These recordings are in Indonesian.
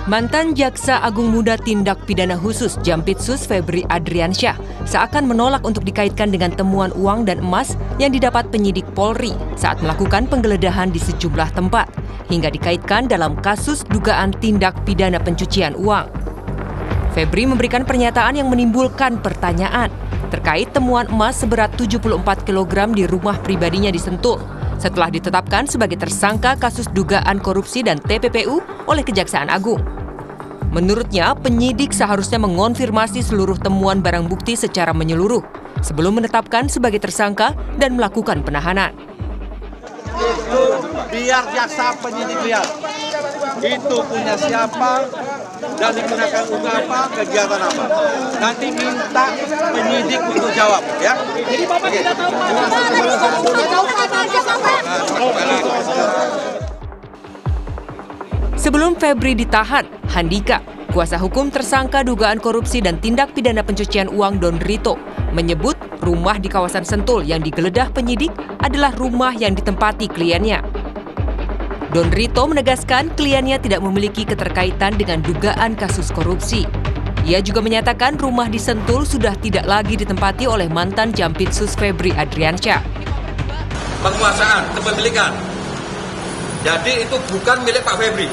Mantan Jaksa Agung Muda Tindak Pidana Khusus Jampitsus Febri Adriansyah seakan menolak untuk dikaitkan dengan temuan uang dan emas yang didapat penyidik Polri saat melakukan penggeledahan di sejumlah tempat, hingga dikaitkan dalam kasus dugaan tindak pidana pencucian uang. Febri memberikan pernyataan yang menimbulkan pertanyaan terkait temuan emas seberat 74 kg di rumah pribadinya di Sentul setelah ditetapkan sebagai tersangka kasus dugaan korupsi dan TPPU oleh Kejaksaan Agung. Menurutnya, penyidik seharusnya mengonfirmasi seluruh temuan barang bukti secara menyeluruh sebelum menetapkan sebagai tersangka dan melakukan penahanan. Itu biar jaksa penyidik lihat itu punya siapa dan digunakan untuk apa, kegiatan apa. Nanti minta penyidik untuk jawab, ya. Jadi Bapak tidak tahu Sebelum Febri ditahan, Handika, kuasa hukum tersangka dugaan korupsi dan tindak pidana pencucian uang Don Rito, menyebut rumah di kawasan Sentul yang digeledah penyidik adalah rumah yang ditempati kliennya. Don Rito menegaskan kliennya tidak memiliki keterkaitan dengan dugaan kasus korupsi. Ia juga menyatakan rumah di Sentul sudah tidak lagi ditempati oleh mantan Jampitsus Febri Adriansyah. penguasaan, kepemilikan. Jadi itu bukan milik Pak Febri.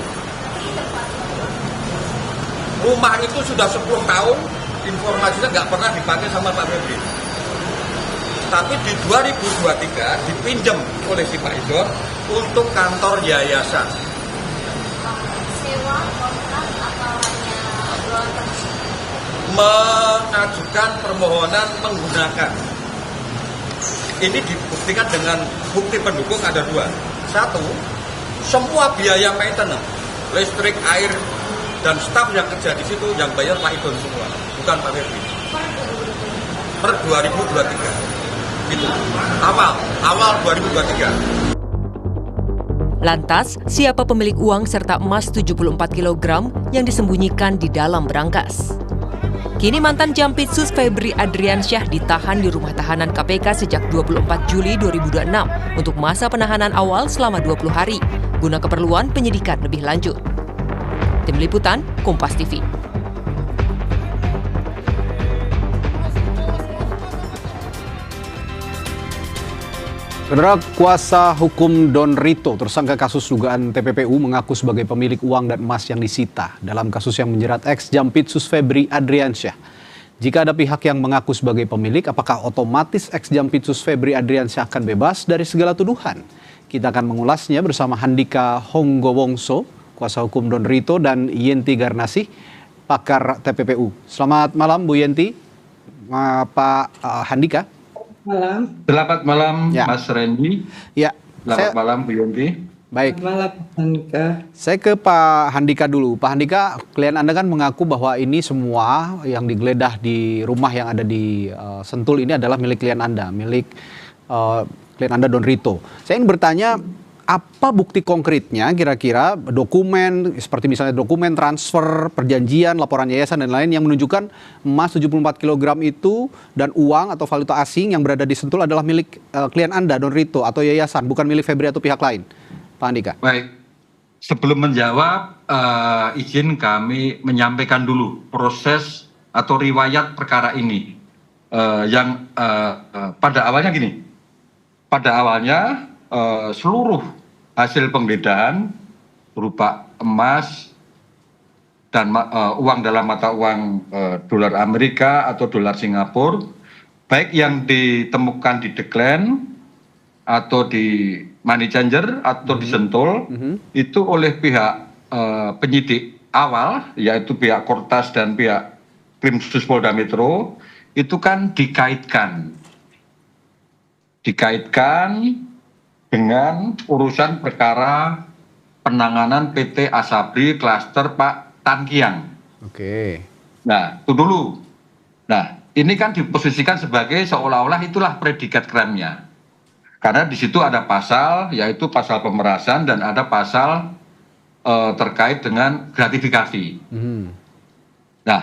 Rumah itu sudah 10 tahun, informasinya nggak pernah dipakai sama Pak Febri. Tapi di 2023 dipinjam oleh si Pak Idor untuk kantor yayasan. Sewa, kontrak, atau hanya obrolan terus? Mengajukan permohonan menggunakan. Ini dibuktikan dengan bukti pendukung ada 2. 1, semua biaya maintenance, listrik, air, dan staf yang kerja di situ yang bayar Pak Idon semua, bukan Pak Febri. Per 2023. Itu awal 2023. Lantas, siapa pemilik uang serta emas 74 kg yang disembunyikan di dalam berangkas? Kini mantan Jampitsus Febri Adriansyah ditahan di rumah tahanan KPK sejak 24 Juli 2026 untuk masa penahanan awal selama 20 hari guna keperluan penyidikan lebih lanjut. Tim Liputan, Kompas TV. Saudara, kuasa hukum Don Rito, tersangka kasus dugaan TPPU, mengaku sebagai pemilik uang dan emas yang disita dalam kasus yang menjerat ex-Jampitsus Febri Adriansyah. Jika ada pihak yang mengaku sebagai pemilik, apakah otomatis ex-Jampitsus Febri Adriansyah akan bebas dari segala tuduhan? Kita akan mengulasnya bersama Handika Honggowongso, kuasa hukum Don Rito, dan Yenti Garnasih, pakar TPPU. Selamat malam Bu Yenti, Pak Handika. Selamat malam Ya. Mas Randy. Ya, Selamat malam Bu Yenti. baik. Malam, Handika. Saya ke Pak Handika dulu. Pak Handika, klien Anda kan mengaku bahwa ini semua yang digeledah di rumah yang ada di Sentul ini adalah milik klien Anda, milik klien Anda Don Rito. Saya ingin bertanya, apa bukti konkretnya kira-kira dokumen, seperti misalnya dokumen transfer, perjanjian, laporan yayasan dan lain yang menunjukkan emas 74 kg itu dan uang atau valuta asing yang berada di Sentul adalah milik klien Anda Don Rito atau yayasan, bukan milik Febri atau pihak lain? Pak Handika. Baik, sebelum menjawab, izin kami menyampaikan dulu proses atau riwayat perkara ini. Yang pada awalnya gini, pada awalnya seluruh hasil penggeledahan berupa emas dan uang dalam mata uang dolar Amerika atau dolar Singapura, baik yang ditemukan di Deklen atau di Money Changer atau di Sentul, itu oleh pihak penyidik awal, yaitu pihak Kortas dan pihak Krimsus Polda Metro, itu kan dikaitkan dengan urusan perkara penanganan PT Asabri klaster Pak Tan Kiang. Oke. Nah, itu dulu. Nah, ini kan diposisikan sebagai seolah-olah itulah predikat krimnya. Karena di situ ada pasal, yaitu pasal pemerasan dan ada pasal terkait dengan gratifikasi. Nah,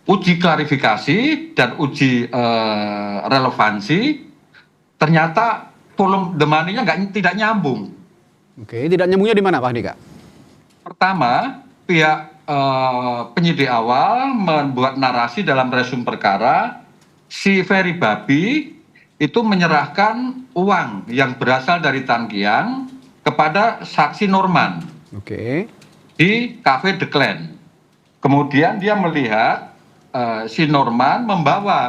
uji klarifikasi dan uji relevansi ternyata volume demandnya tidak nyambung. Oke, tidak nyambungnya di mana Pak Handika? Pertama, pihak penyidik awal membuat narasi dalam resum perkara, si Ferry Babi itu menyerahkan uang yang berasal dari Tangkiang kepada saksi Norman di Cafe The Clan. Kemudian dia melihat si Norman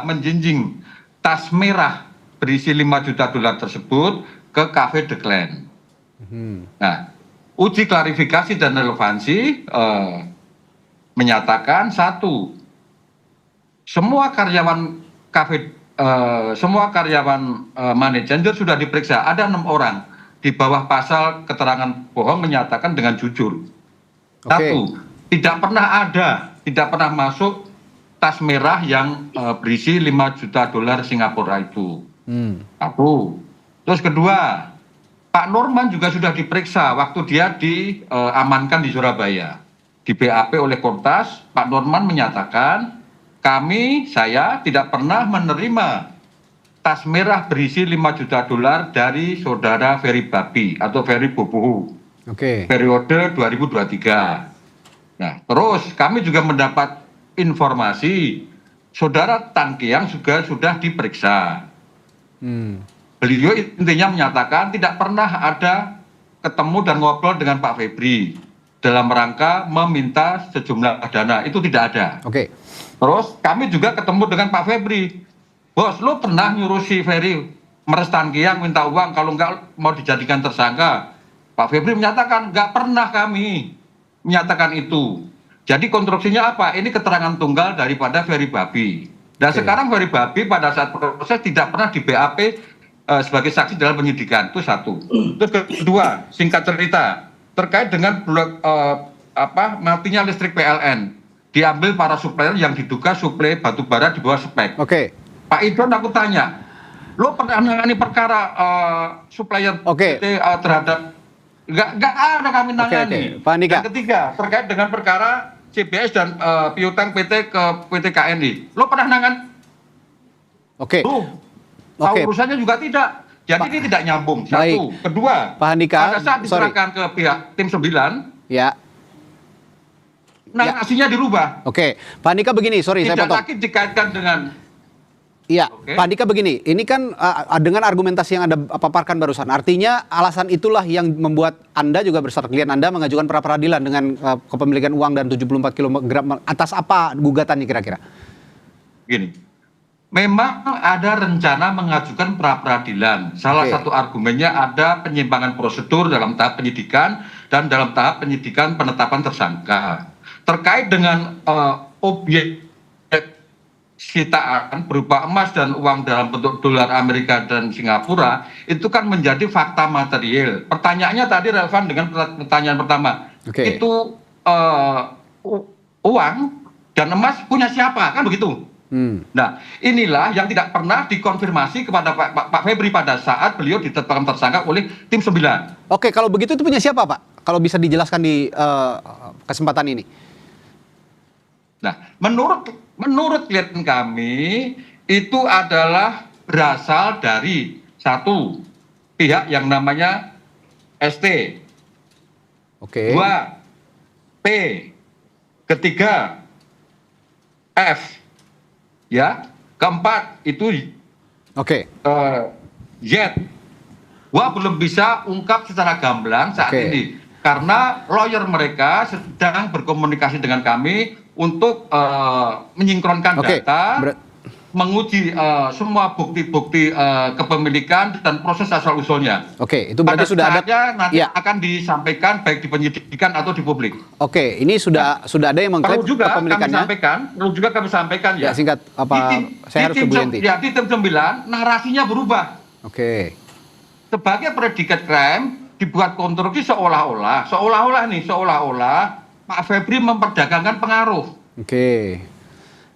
menjinjing tas merah berisi $5 juta tersebut ke Cafe The Clan. Nah, uji klarifikasi dan relevansi menyatakan satu, semua karyawan money changer sudah diperiksa, ada 6 orang di bawah pasal keterangan bohong menyatakan dengan jujur. Satu, tidak pernah masuk tas merah yang berisi $5 juta Singapura itu. Satu. Terus kedua, Pak Norman juga sudah diperiksa waktu dia diamankan di Surabaya. Di BAP oleh Kortas, Pak Norman menyatakan, saya tidak pernah menerima tas merah berisi $5 juta dari saudara Ferry Babi atau Ferry Bobohu. Periode 2023. Nah, terus kami juga mendapat informasi saudara Tangkiang juga sudah diperiksa. Beliau intinya menyatakan tidak pernah ada ketemu dan ngobrol dengan Pak Febri dalam rangka meminta sejumlah dana, itu tidak ada. Terus kami juga ketemu dengan Pak Febri. Bos, lo pernah nyuruh si Ferry meres Tangkiang minta uang kalau enggak mau dijadikan tersangka? Pak Febri menyatakan enggak pernah kami menyatakan itu. Jadi konstruksinya apa? Ini keterangan tunggal daripada Ferry Babi. Dan sekarang Ferry Babi pada saat proses tidak pernah di BAP sebagai saksi dalam penyidikan. Itu satu. Terus kedua, singkat cerita, terkait dengan matinya listrik PLN, diambil para supplier yang diduga suplai batu bara di bawah spek. Pak Idron, aku tanya, lo pernah menangani perkara supplier terhadap nggak ada kami nangani. Pak Andika. Yang ketiga, terkait dengan perkara CBS dan piutang PT ke PT KNI, lo pernah nangan? Urusannya juga tidak. Jadi ini tidak nyambung. Satu. Kedua, Pak Andika, pada saat diserahkan ke pihak tim 9, narasinya dirubah. Pak Andika begini, saya potong. Tidak lagi dikaitkan dengan. Pak Andika begini, ini kan dengan argumentasi yang Anda paparkan barusan, artinya alasan itulah yang membuat Anda juga bersama klien Anda mengajukan pra peradilan dengan kepemilikan uang dan 74 kg. Atas apa gugatannya kira-kira? Gini, memang ada rencana mengajukan pra peradilan. Salah satu argumennya ada penyimpangan prosedur dalam tahap penyidikan dan dalam tahap penyidikan penetapan tersangka. Terkait dengan objek sitaan berupa emas dan uang dalam bentuk dolar Amerika dan Singapura, itu kan menjadi fakta material. Pertanyaannya tadi relevan dengan pertanyaan pertama. Itu uang dan emas punya siapa? Kan begitu. Nah, inilah yang tidak pernah dikonfirmasi kepada Pak Febri pada saat beliau ditetapkan tersangka oleh tim 9. Kalau begitu itu punya siapa, Pak? Kalau bisa dijelaskan di kesempatan ini. Nah, menurut klien kami itu adalah berasal dari satu pihak yang namanya ST, dua P, ketiga F, keempat itu Z. Gua belum bisa ungkap secara gamblang saat ini karena lawyer mereka sedang berkomunikasi dengan kami untuk menyinkronkan data, menguji semua bukti-bukti kepemilikan dan proses asal-usulnya. Itu berarti sudah ada. Nanti akan disampaikan baik di penyidikan atau di publik. Ini sudah ada yang mengklaim kepemilikannya. Perlu juga kami sampaikan ya. Singkat saya harus ke Bu Yenti. Di tim 9 narasinya berubah. Sebagai predikat crime dibuat konstruksi seolah-olah Pak Febri memperdagangkan pengaruh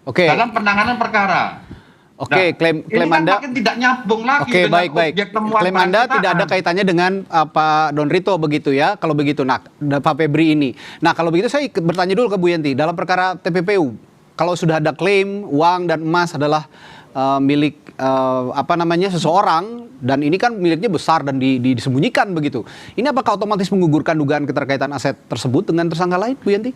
dalam penanganan perkara. Klaim ini kan Anda makin tidak nyambung lagi dengan objek temuan. Klaim Anda tidak ada kaitannya dengan Pak Donrito begitu ya. Kalau begitu, Pak Febri ini. Nah, kalau begitu saya bertanya dulu ke Bu Yenti, dalam perkara TPPU, kalau sudah ada klaim uang dan emas adalah milik seseorang dan ini kan miliknya besar dan disembunyikan begitu. Ini apakah otomatis menggugurkan dugaan keterkaitan aset tersebut dengan tersangka lain, Bu Yenti?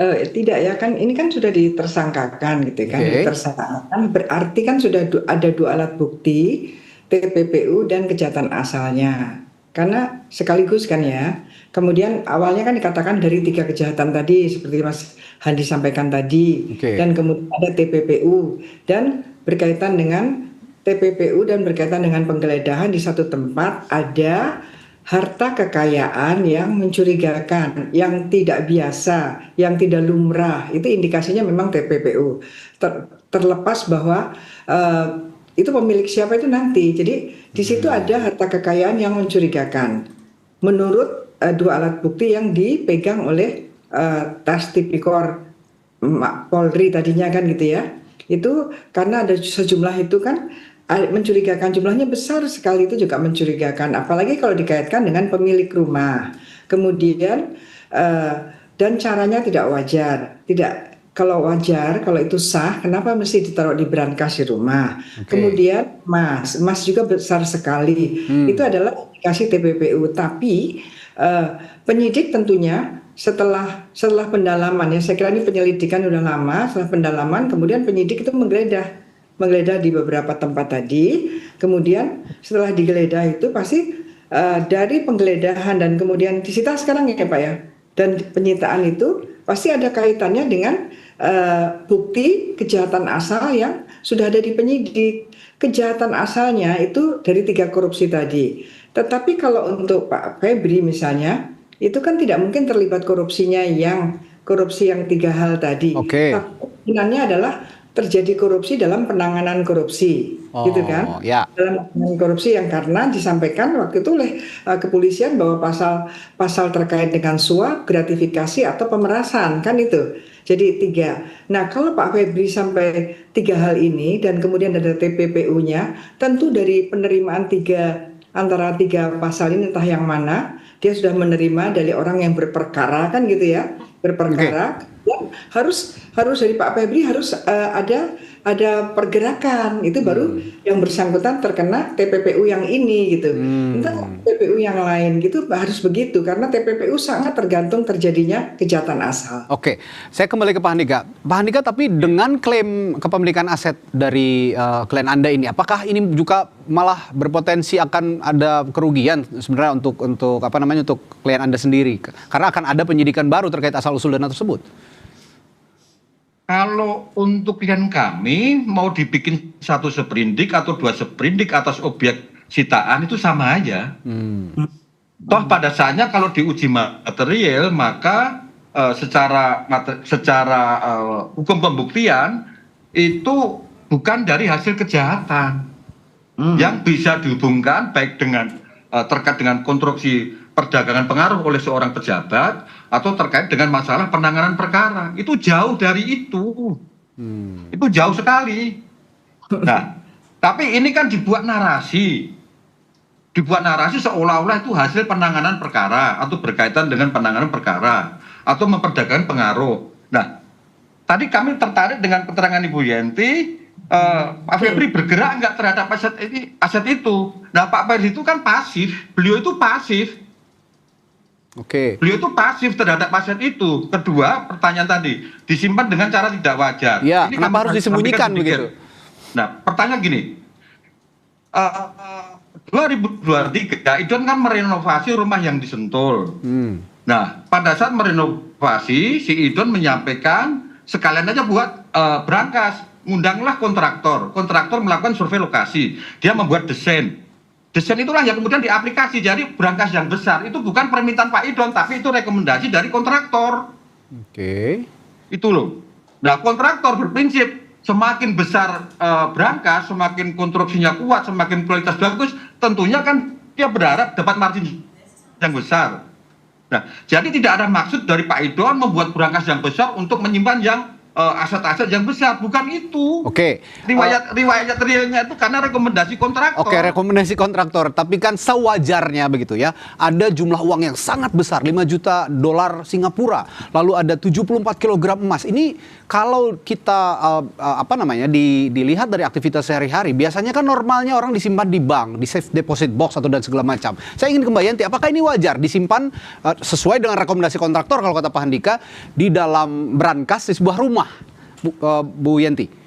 Tidak ya, kan ini kan sudah ditersangkakan gitu kan, Oke. ditersangkakan berarti kan sudah ada dua alat bukti, TPPU dan kejahatan asalnya. Karena sekaligus kan ya. Kemudian awalnya kan dikatakan dari 3 kejahatan tadi seperti Mas Handi sampaikan tadi, Oke. dan kemudian ada TPPU dan berkaitan dengan TPPU dan berkaitan dengan penggeledahan di satu tempat ada harta kekayaan yang mencurigakan, yang tidak biasa, yang tidak lumrah. Itu indikasinya memang TPPU. Terlepas bahwa itu pemilik siapa itu nanti. Jadi di situ ada harta kekayaan yang mencurigakan. Menurut dua alat bukti yang dipegang oleh Tas Tipikor Polri tadinya kan gitu ya. Itu karena ada sejumlah itu kan mencurigakan, jumlahnya besar sekali, itu juga mencurigakan, apalagi kalau dikaitkan dengan pemilik rumah. Kemudian dan caranya tidak wajar. Kalau wajar, kalau itu sah, kenapa mesti ditaruh di brankas di rumah? Kemudian emas juga besar sekali. Itu adalah indikasi TPPU. Tapi penyidik tentunya setelah pendalaman ya, saya kira ini penyelidikan udah lama. Setelah pendalaman, kemudian penyidik itu menggeledah di beberapa tempat tadi. Kemudian setelah digeledah itu pasti dari penggeledahan dan kemudian disita sekarang ya Pak ya, dan penyitaan itu pasti ada kaitannya dengan bukti kejahatan asal yang sudah ada di penyidik. Kejahatan asalnya itu dari 3 korupsi tadi. Tetapi kalau untuk Pak Febri misalnya, itu kan tidak mungkin terlibat korupsi yang 3 hal tadi. Oke. Tapi kemungkinannya adalah terjadi korupsi dalam penanganan korupsi, gitu kan? Ya. Dalam penanganan korupsi yang karena disampaikan waktu itu oleh kepolisian bahwa pasal terkait dengan suap, gratifikasi atau pemerasan, kan itu. Jadi 3. Nah, kalau Pak Febri sampai 3 hal ini dan kemudian ada TPPU-nya, tentu dari penerimaan antara 3 pasal ini entah yang mana, dia sudah menerima dari orang yang berperkara kan gitu ya, berperkara. Ya, harus dari Pak Febri harus ada pergerakan, itu baru yang bersangkutan terkena TPPU yang ini gitu. Entah TPPU yang lain gitu, harus begitu karena TPPU sangat tergantung terjadinya kejahatan asal. Oke, saya kembali ke Pak Andika. Pak Andika, tapi dengan klaim kepemilikan aset dari klien Anda ini, apakah ini juga malah berpotensi akan ada kerugian sebenarnya untuk klien Anda sendiri? Karena akan ada penyidikan baru terkait asal usul dana tersebut. Kalau untuk klien kami mau dibikin 1 sprindik atau 2 sprindik atas objek sitaan itu sama aja. Toh pada saatnya kalau diuji material maka secara hukum pembuktian itu bukan dari hasil kejahatan yang bisa dihubungkan baik dengan terkait dengan konstruksi perdagangan pengaruh oleh seorang pejabat atau terkait dengan masalah penanganan perkara. Itu jauh dari itu. Itu jauh sekali. Nah, tapi ini kan dibuat narasi seolah-olah itu hasil penanganan perkara atau berkaitan dengan penanganan perkara atau memperdagangkan pengaruh. Nah, tadi kami tertarik dengan keterangan Ibu Yenti, Pak Febri bergerak enggak terhadap aset itu. Nah, Pak Febri itu kan pasif, beliau itu pasif. Oke. Beliau itu pasif terhadap aset itu. Kedua, pertanyaan tadi disimpan dengan cara tidak wajar. Ya, ini kenapa harus disembunyikan begitu? Nah, pertanyaan gini, 2023 Idon kan merenovasi rumah yang di Sentul. Nah, pada saat merenovasi, si Idon menyampaikan sekalian aja buat brankas, ngundanglah kontraktor melakukan survei lokasi, dia membuat desain itulah yang kemudian diaplikasi. Jadi brankas yang besar itu bukan permintaan Pak Idon, tapi itu rekomendasi dari kontraktor. Oke. Itu loh. Nah, kontraktor berprinsip semakin besar brankas, semakin konstruksinya kuat, semakin kualitas bagus, tentunya kan dia berharap dapat margin yang besar. Nah, jadi tidak ada maksud dari Pak Idon membuat brankas yang besar untuk menyimpan yang aset-aset yang besar, bukan itu. Oke. Riwayatnya itu karena rekomendasi kontraktor. Oke, rekomendasi kontraktor. Tapi kan sewajarnya begitu ya. Ada jumlah uang yang sangat besar, 5 juta dolar Singapura. Lalu ada 74 kilogram emas. Ini kalau kita dilihat dari aktivitas sehari-hari, biasanya kan normalnya orang disimpan di bank, di safe deposit box atau dan segala macam. Saya ingin ke Mbak Yanti, apakah ini wajar disimpan sesuai dengan rekomendasi kontraktor kalau kata Pak Handika di dalam brankas di sebuah rumah, Bu Yanti?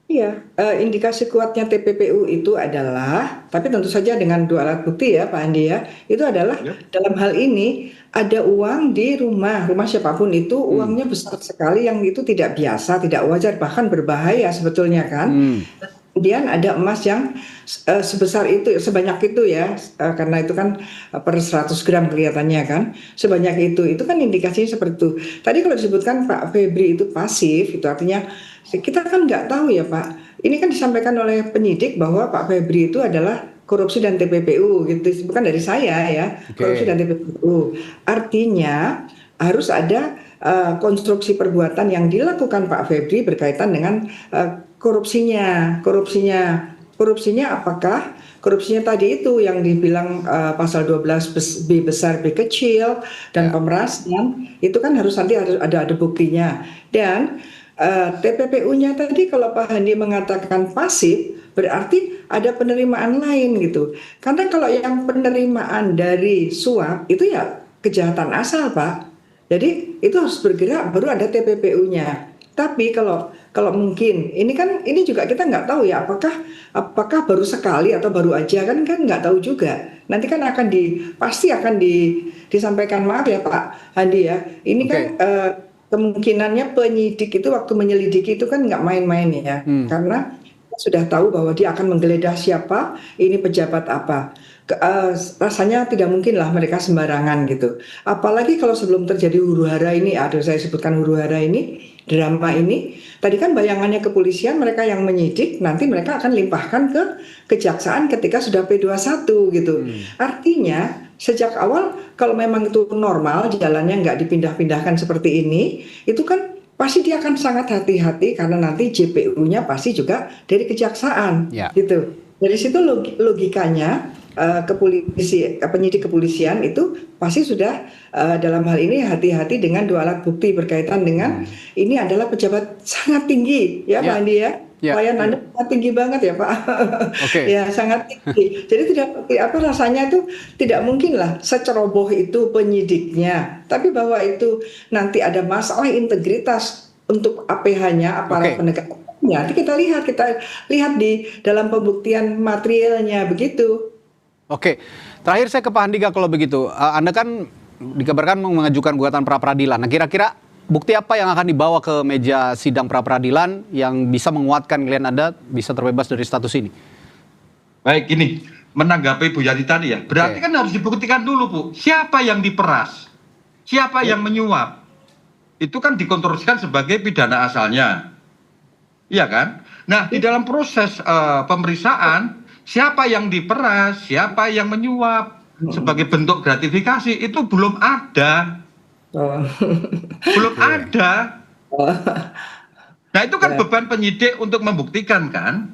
Iya, indikasi kuatnya TPPU itu adalah, tapi tentu saja dengan 2 alat bukti ya Pak Andi ya, itu adalah dalam hal ini ada uang di rumah siapapun itu uangnya besar sekali yang itu tidak biasa, tidak wajar, bahkan berbahaya sebetulnya kan. Kemudian ada emas yang sebesar itu, sebanyak itu ya, karena itu kan per 100 gram kelihatannya kan, sebanyak itu kan indikasinya seperti itu. Tadi kalau disebutkan Pak Febri itu pasif, itu artinya kita kan nggak tahu ya Pak. Ini kan disampaikan oleh penyidik bahwa Pak Febri itu adalah korupsi dan TPPU, gitu, bukan dari saya ya, korupsi dan TPPU. Artinya harus ada konstruksi perbuatan yang dilakukan Pak Febri berkaitan dengan korupsinya apakah korupsinya tadi itu yang dibilang pasal 12 B besar B kecil dan pemerasan itu kan harus nanti ada buktinya. Dan TPPU-nya tadi kalau Pak Handi mengatakan pasif berarti ada penerimaan lain gitu. Karena kalau yang penerimaan dari suap itu ya kejahatan asal Pak. Jadi itu harus bergerak baru ada TPPU-nya. Tapi kalau mungkin ini juga kita nggak tahu ya apakah baru sekali atau baru aja kan nggak tahu juga. Nanti kan pasti akan disampaikan, maaf ya Pak Handi ya. Ini kan kemungkinannya penyidik itu waktu menyelidiki itu kan nggak main-main ya. Karena sudah tahu bahwa dia akan menggeledah siapa, ini pejabat apa. Rasanya tidak mungkin lah mereka sembarangan gitu. Apalagi kalau sebelum terjadi huru-hara ini, saya sebutkan huru-hara ini, drama ini, tadi kan bayangannya kepolisian mereka yang menyidik, nanti mereka akan limpahkan ke kejaksaan ketika sudah P21 gitu. Artinya sejak awal kalau memang itu normal, jalannya nggak dipindah-pindahkan seperti ini, itu kan pasti dia akan sangat hati-hati karena nanti JPU-nya pasti juga dari kejaksaan gitu. Dari situ logikanya penyidik kepolisian itu pasti sudah dalam hal ini hati-hati dengan 2 alat bukti berkaitan dengan ini adalah pejabat sangat tinggi ya Pak Andi ya. Klien Anda sangat tinggi banget ya Pak. Ya sangat tinggi. Jadi rasanya itu tidak mungkin lah seceroboh itu penyidiknya. Tapi bahwa itu nanti ada masalah integritas untuk APH-nya aparat penegak hukum. Nanti kita lihat di dalam pembuktian materialnya begitu. Oke, terakhir saya ke Pak Handika kalau begitu. Anda kan dikabarkan mengajukan gugatan pra-peradilan. Nah, kira-kira bukti apa yang akan dibawa ke meja sidang pra-peradilan yang bisa menguatkan klien Anda bisa terbebas dari status ini? Baik, ini menanggapi Bu Yanti tadi ya. Berarti kan harus dibuktikan dulu Bu, siapa yang diperas, siapa yang menyuap. Itu kan dikonstruksikan sebagai pidana asalnya. Iya kan? Nah, di dalam proses pemeriksaan, siapa yang diperas, siapa yang menyuap sebagai bentuk gratifikasi itu belum ada. Belum ada. Nah, itu kan beban penyidik untuk membuktikan kan.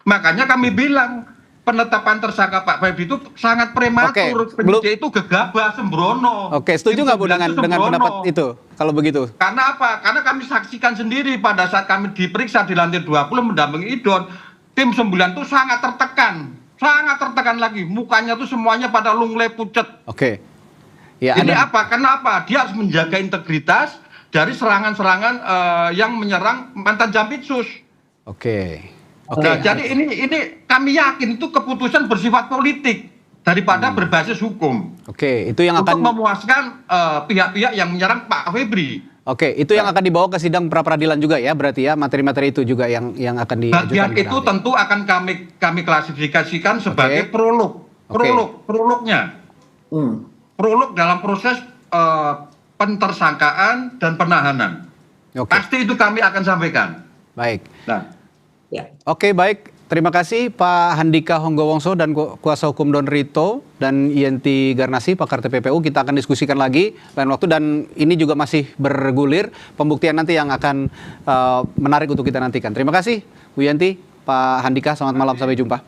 Makanya kami bilang penetapan tersangka Pak Febri itu sangat prematur. Penyidik itu gegabah, sembrono. Oke, setuju nggak Bu dengan pendapat itu kalau begitu? Karena apa? Karena kami saksikan sendiri pada saat kami diperiksa di lantai 20 mendampingi Idon, tim 9 itu sangat tertekan lagi. Mukanya tuh semuanya pada lunglai pucet. Oke. Ya, ini apa? Kenapa? Dia harus menjaga integritas dari serangan-serangan yang menyerang mantan Jampitsus. Oke. Nah, jadi ini kami yakin itu keputusan bersifat politik daripada berbasis hukum. Oke, itu yang akan untuk memuaskan pihak-pihak yang menyerang Pak Febri. Oke, itu yang akan dibawa ke sidang pra-peradilan juga ya, berarti ya materi-materi itu juga yang akan diajukan. Bagian itu tentu akan kami klasifikasikan sebagai prolognya. Prolog dalam proses pentersangkaan dan penahanan. Pasti itu kami akan sampaikan. Baik. Nah, Oke, baik. Terima kasih Pak Handika Honggowongso dan kuasa hukum Don Rito dan Yenti Garnasi, pakar TPPU. Kita akan diskusikan lagi lain waktu dan ini juga masih bergulir pembuktian nanti yang akan menarik untuk kita nantikan. Terima kasih Bu Yenti, Pak Handika, selamat malam, sampai jumpa.